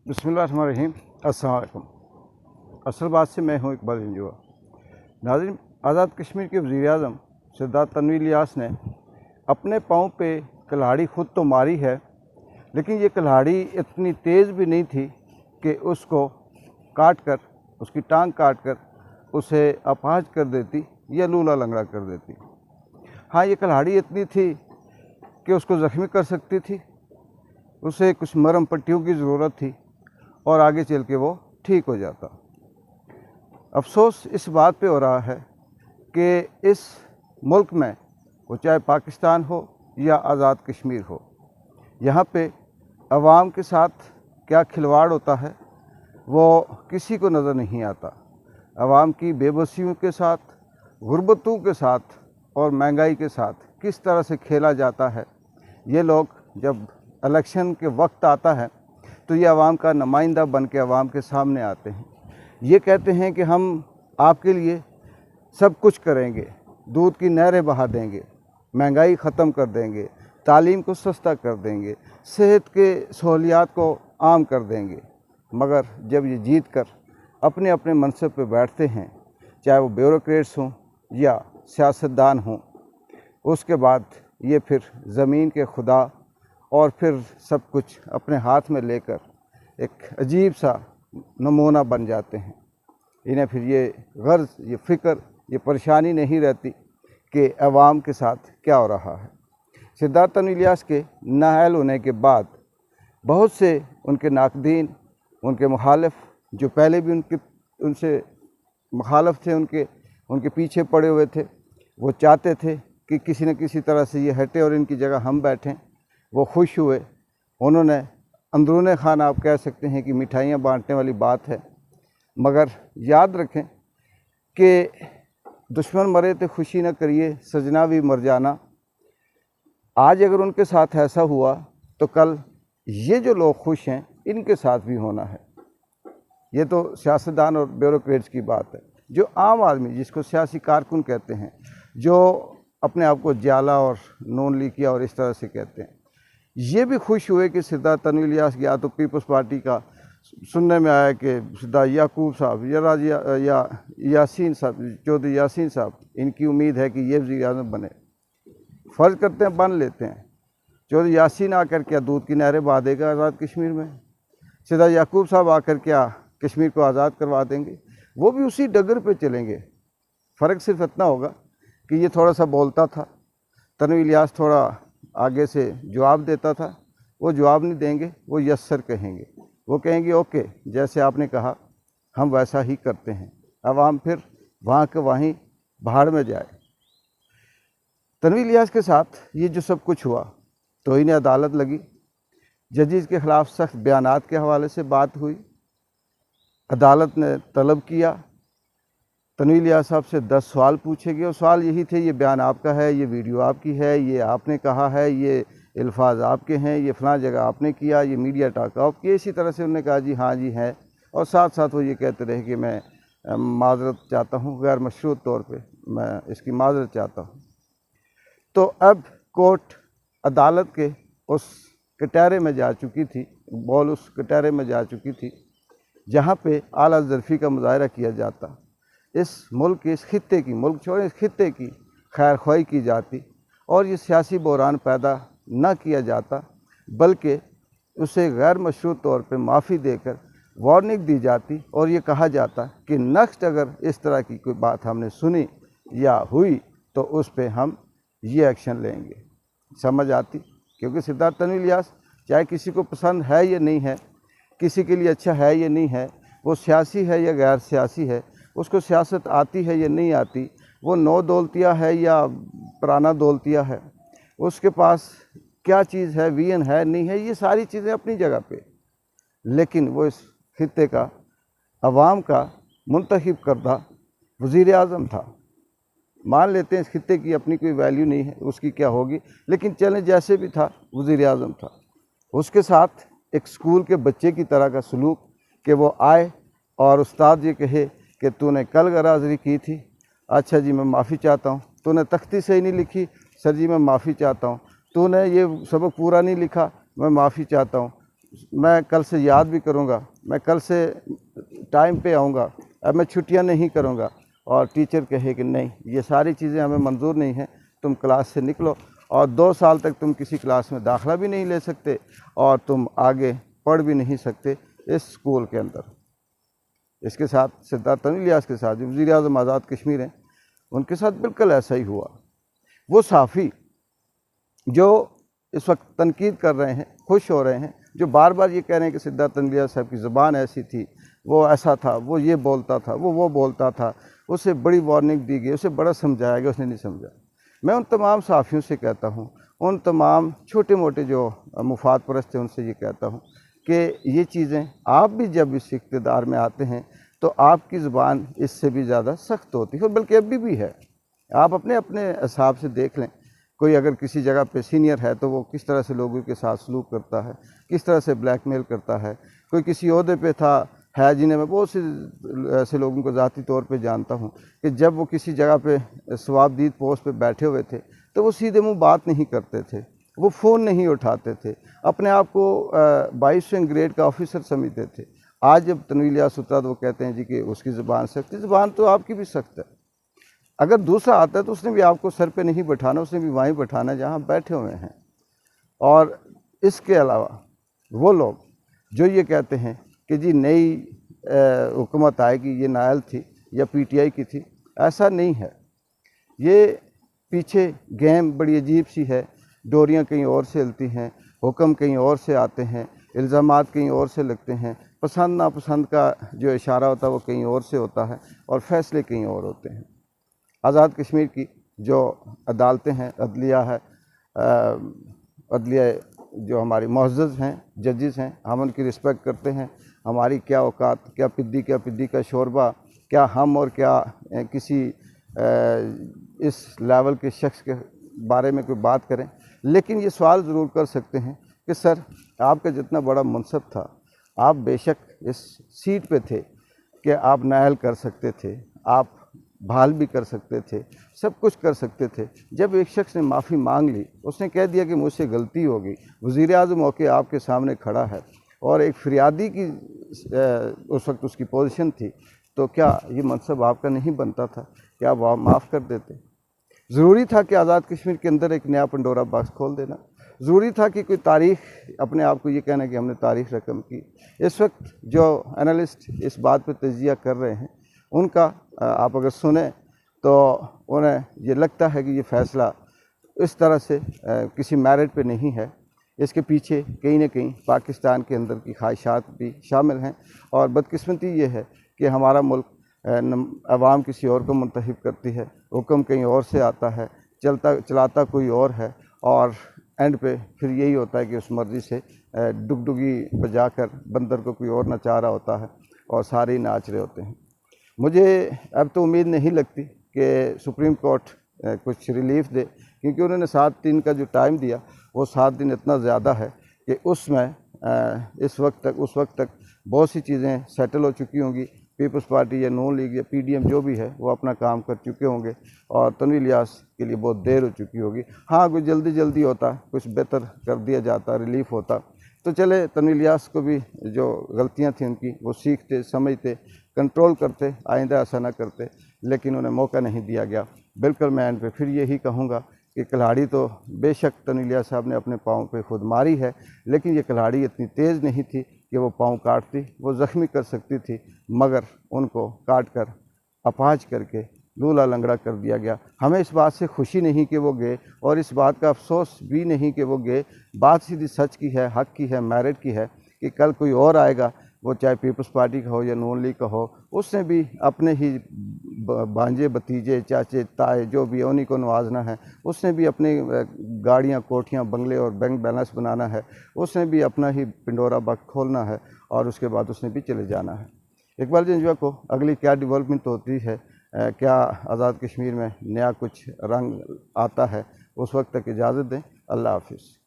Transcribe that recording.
बिस्मिल्लाहिर्रहमानिर्रहीम। अस्सलाम वालेकुम। असलबाद से मैं हूँ इकबाल इंजुआ। नाज़रीन, आज़ाद कश्मीर के वज़ीर-ए-आज़म सरदार तनवीर इलियास ने अपने पाँव पे कुल्हाड़ी ख़ुद तो मारी है, लेकिन ये कुल्हाड़ी इतनी तेज़ भी नहीं थी कि उसको काट कर, उसकी टांग काट कर उसे अपाहिज कर देती या लूला लंगड़ा कर देती। हाँ, ये कुल्हाड़ी इतनी थी कि उसको ज़ख्मी कर सकती थी, उसे कुछ मरहम पट्टियों की ज़रूरत थी और आगे चल के वो ठीक हो जाता। अफसोस इस बात पे हो रहा है कि इस मुल्क में, वो चाहे पाकिस्तान हो या आज़ाद कश्मीर हो, यहाँ पे अवाम के साथ क्या खिलवाड़ होता है वो किसी को नज़र नहीं आता। अवाम की बेबसियों के साथ, गुर्बतों के साथ और महंगाई के साथ किस तरह से खेला जाता है, ये लोग जब इलेक्शन के वक्त आता है तो ये अवाम का नुमाइंदा बन के अवाम के सामने आते हैं। ये कहते हैं कि हम आपके लिए सब कुछ करेंगे, दूध की नहरें बहा देंगे, महंगाई ख़त्म कर देंगे, तालीम को सस्ता कर देंगे, सेहत के सहूलियात को आम कर देंगे। मगर जब ये जीत कर अपने अपने मनसब पे बैठते हैं, चाहे वो ब्यूरोक्रेट्स हों या सियासतदान हों, उसके बाद ये फिर ज़मीन के खुदा और फिर सब कुछ अपने हाथ में लेकर एक अजीब सा नमूना बन जाते हैं। इन्हें फिर ये गर्ज, ये फ़िक्र, ये परेशानी नहीं रहती कि अवाम के साथ क्या हो रहा है। सरदार तनवीर इलियास के नाअहल होने के बाद बहुत से उनके नाकदीन, उनके मुखालिफ, जो पहले भी उनसे मुखालिफ थे, उनके पीछे पड़े हुए थे, वो चाहते थे कि किसी न किसी तरह से ये हटे और इनकी जगह हम बैठें। वो खुश हुए। उन्होंने अंदरूने खाना, आप कह सकते हैं कि मिठाइयाँ बांटने वाली बात है। मगर याद रखें कि दुश्मन मरे तो खुशी न करिए, सजना भी मर जाना। आज अगर उनके साथ ऐसा हुआ तो कल ये जो लोग खुश हैं इनके साथ भी होना है। ये तो सियासतदान और ब्यूरोक्रेट्स की बात है। जो आम आदमी, जिसको सियासी कारकुन कहते हैं, जो अपने आप को जाला और नून लीकिया और इस तरह से कहते हैं, ये भी खुश हुए कि सरदार तनवीर इलियास या तो पीपल्स पार्टी का सुनने में आया कि सरदार याकूब साहब या यासीन साहब, चौधरी यासीन साहब, इनकी उम्मीद है कि ये वज़ीर-ए-आज़म बने। फ़र्ज़ करते हैं बन लेते हैं। चौधरी यासीन आकर क्या दूध की नहरें बहा देगा आज़ाद कश्मीर में? सरदार याकूब साहब आकर क्या कश्मीर को आज़ाद करवा देंगे? वो भी उसी डगर पे चलेंगे। फ़र्क सिर्फ इतना होगा कि ये थोड़ा सा बोलता था, तनवीर इलियास थोड़ा आगे से जवाब देता था। वो जवाब नहीं देंगे, वो यस सर कहेंगे। वो कहेंगे ओके, जैसे आपने कहा हम वैसा ही करते हैं। अवाम फिर वहाँ के वहीं भाड़ में जाए। तनवीर इलियास के साथ ये जो सब कुछ हुआ, तौहीन अदालत लगी, जजेस के ख़िलाफ़ सख्त बयानात के हवाले से बात हुई। अदालत ने तलब किया तनवीर इलियास साहब से 10 सवाल पूछे गए और सवाल यही थे, ये बयान आपका है, ये वीडियो आपकी है, ये आपने कहा है, ये अल्फाज आपके हैं, ये फ़लाँ जगह आपने किया, ये मीडिया टॉक आप किए। इसी तरह से उन्होंने कहा जी हाँ जी है, और साथ साथ वो ये कहते रहे कि मैं माज़रत चाहता हूँ, गैर मशरूत तौर पे मैं इसकी माज़रत चाहता हूँ। तो अब कोर्ट अदालत के उस कटहरे में जा चुकी थी, बॉल उस कटहरे में जा चुकी थी जहाँ पे आला ज़र्फ़ी का मुज़ाहरा किया जाता, इस मुल्क के, इस खित्ते की, मुल्क छोड़ें इस खित्ते की खैर ख्वाही की जाती और ये सियासी बहरान पैदा न किया जाता, बल्कि उसे गैर मशरूत तौर पे माफ़ी देकर वार्निंग दी जाती और ये कहा जाता कि नेक्स्ट अगर इस तरह की कोई बात हमने सुनी या हुई तो उस पे हम ये एक्शन लेंगे। समझ आती? क्योंकि सरदार तनवीर इलियास चाहे किसी को पसंद है या नहीं है, किसी के लिए अच्छा है या नहीं है, वो सियासी है या गैर सियासी है, उसको सियासत आती है या नहीं आती, वो नौ दौलतिया है या पुराना दौलतिया है, उसके पास क्या चीज़ है, विजन है नहीं है, ये सारी चीज़ें अपनी जगह पे, लेकिन वो इस खित्ते का, अवाम का मुंतखब करदा वज़ीर-ए-आज़म था। मान लेते हैं इस खित्ते की अपनी कोई वैल्यू नहीं है, उसकी क्या होगी, लेकिन चलें जैसे भी था, वज़ीर-ए-आज़म था। उसके साथ एक स्कूल के बच्चे की तरह का सलूक कि वो आए और उस्ताद ये कहे कि तूने कल गराजरी की थी, अच्छा जी मैं माफ़ी चाहता हूँ। तूने तख्ती सही नहीं लिखी, सर जी मैं माफ़ी चाहता हूँ। तूने ये सबक पूरा नहीं लिखा, मैं माफ़ी चाहता हूँ। मैं कल से याद भी करूँगा, मैं कल से टाइम पे आऊँगा, अब मैं छुट्टियाँ नहीं करूँगा। और टीचर कहे कि नहीं, ये सारी चीज़ें हमें मंजूर नहीं हैं, तुम क्लास से निकलो, और 2 साल तक तुम किसी क्लास में दाखिला भी नहीं ले सकते और तुम आगे पढ़ भी नहीं सकते इस स्कूल के अंदर। इसके साथ सिद्धार्थ तन्वी इलियास के साथ जो वज़ीर आज़म आज़ाद कश्मीर हैं, उनके साथ बिल्कुल ऐसा ही हुआ। वो सहाफ़ी जो इस वक्त तनकीद कर रहे हैं, खुश हो रहे हैं, जो बार बार ये कह रहे हैं कि सिद्धार्थ तन्वी इलियास साहब की ज़ुबान ऐसी थी, वो ऐसा था, वो ये बोलता था, वो बोलता था, उसे बड़ी वार्निंग दी गई, उसे बड़ा समझाया गया, उसने नहीं समझा। मैं उन तमाम सहाफ़ियों से कहता हूँ, उन तमाम छोटे मोटे जो मुफाद परस्त हैं, उनसे ये कहता हूँ कि ये चीज़ें आप भी जब इस इक़्तिदार में आते हैं तो आपकी ज़ुबान इससे भी ज़्यादा सख्त होती है, और बल्कि अभी भी है। आप अपने अपने हिसाब से देख लें, कोई अगर किसी जगह पे सीनियर है तो वो किस तरह से लोगों के साथ सलूक करता है, किस तरह से ब्लैकमेल करता है। कोई किसी ओहदे पे था है, जिन्हें मैं बहुत से ऐसे लोगों को ज़ाती तौर पे जानता हूँ कि जब वो किसी जगह पे सवाबदीद पोस्ट पे बैठे हुए थे तो वो सीधे मुँह बात नहीं करते थे, वो फ़ोन नहीं उठाते थे, अपने आप को 22वें ग्रेड का ऑफिसर समझते थे। आज जब तन्वी इलियास उतरा तो वो कहते हैं जी कि उसकी ज़ुबान सख्त है। ज़ुबान तो आपकी भी सख्त है। अगर दूसरा आता है तो उसने भी आपको सर पे नहीं बैठाना, उसने भी वहीं बैठाना जहाँ बैठे हुए हैं। और इसके अलावा वो लोग जो ये कहते हैं कि जी नई हुकूमत आएगी, ये नायल थी या पीटीआई की थी, ऐसा नहीं है। ये पीछे गेम बड़ी अजीब सी है, डोरियाँ कहीं और से हिलती हैं, हुक्म कहीं और से आते हैं, इल्ज़ामात कहीं और से लगते हैं, पसंद नापसंद का जो इशारा होता है वो कहीं और से होता है और फ़ैसले कहीं और होते हैं। आज़ाद कश्मीर की जो अदालतें हैं, अदलिया है, अदलिया जो हमारी मुअज़्ज़ज़ हैं, जजेस हैं, हम उनकी रिस्पेक्ट करते हैं। हमारी क्या औकात, क्या पिद्दी का शोरबा, क्या हम और क्या किसी इस लेवल के शख्स के बारे में कोई बात करें। लेकिन ये सवाल ज़रूर कर सकते हैं कि सर, आपका जितना बड़ा मनसब था, आप बेशक इस सीट पे थे कि आप नायल कर सकते थे, आप बहाल भी कर सकते थे, सब कुछ कर सकते थे। जब एक शख्स ने माफ़ी मांग ली, उसने कह दिया कि मुझसे गलती हो गई, वज़ीर आज़म होके आपके सामने खड़ा है और एक फ़रियादी की उस वक्त उसकी पोजीशन थी, तो क्या ये मनसब आपका नहीं बनता था कि आप माफ़ कर देते? ज़रूरी था कि आज़ाद कश्मीर के अंदर एक नया पंडोरा बॉक्स खोल देना? ज़रूरी था कि कोई तारीख़, अपने आप को ये कहना कि हमने तारीख़ रकम की? इस वक्त जो एनालिस्ट इस बात पर तजिया कर रहे हैं, उनका आप अगर सुने तो उन्हें ये लगता है कि ये फ़ैसला इस तरह से किसी मेरिट पे नहीं है। इसके पीछे कहीं ना कहीं पाकिस्तान के अंदर की ख्वाहिशात भी शामिल हैं, और बदकिस्मती ये है कि हमारा मुल्क अवाम किसी और को मुंतखब करती है, हुक्म कहीं और से आता है, चलाता कोई और है, और एंड पे फिर यही होता है कि उस मर्ज़ी से डुगडुगी बजाकर बंदर को कोई और नचा रहा होता है और सारे ही नाच रहे होते हैं। मुझे अब तो उम्मीद नहीं लगती कि सुप्रीम कोर्ट कुछ रिलीफ दे, क्योंकि उन्होंने 7 दिन का जो टाइम दिया वो 7 दिन इतना ज़्यादा है कि उसमें उस वक्त तक बहुत सी चीज़ें सेटल हो चुकी होंगी। पीपल्स पार्टी या नून लीग या पीडीएम जो भी है वो अपना काम कर चुके होंगे और तन्वी इलियास के लिए बहुत देर हो चुकी होगी। हाँ, कोई जल्दी होता, कुछ बेहतर कर दिया जाता, रिलीफ होता तो चले, तन्वी इलियास को भी जो गलतियां थी उनकी वो सीखते, समझते, कंट्रोल करते, आइंदा ऐसा ना करते, लेकिन उन्हें मौका नहीं दिया गया। बिल्कुल मैं एंड पे फिर यही कहूँगा कि कुल्हाड़ी तो बेशक तन्वी इलियास साहब ने अपने पाँव पे खुद मारी है, लेकिन ये कुल्हाड़ी इतनी तेज़ नहीं थी कि वो पाँव काटती, वो ज़ख्मी कर सकती थी, मगर उनको काट कर अपाज करके लूला लंगड़ा कर दिया गया। हमें इस बात से खुशी नहीं कि वो गए, और इस बात का अफसोस भी नहीं कि वो गए। बात सीधी सच की है, हक़ की है, मेरिट की है कि कल कोई और आएगा, वो चाहे पीपल्स पार्टी का हो या नून लीग का हो, उसने भी अपने ही भांजे, भतीजे, चाचे, ताए जो भी है उन्हीं को नवाजना है। उसने भी अपनी गाड़ियाँ, कोठियाँ, बंगले और बैंक बैलेंस बनाना है। उसने भी अपना ही पिंडोरा बॉक्स खोलना है और उसके बाद उसने भी चले जाना है। इकबाल जंजुआ को अगली क्या डेवलपमेंट होती है, क्या आज़ाद कश्मीर में नया कुछ रंग आता है, उस वक्त तक इजाज़त दें। अल्लाह हाफ़िज़।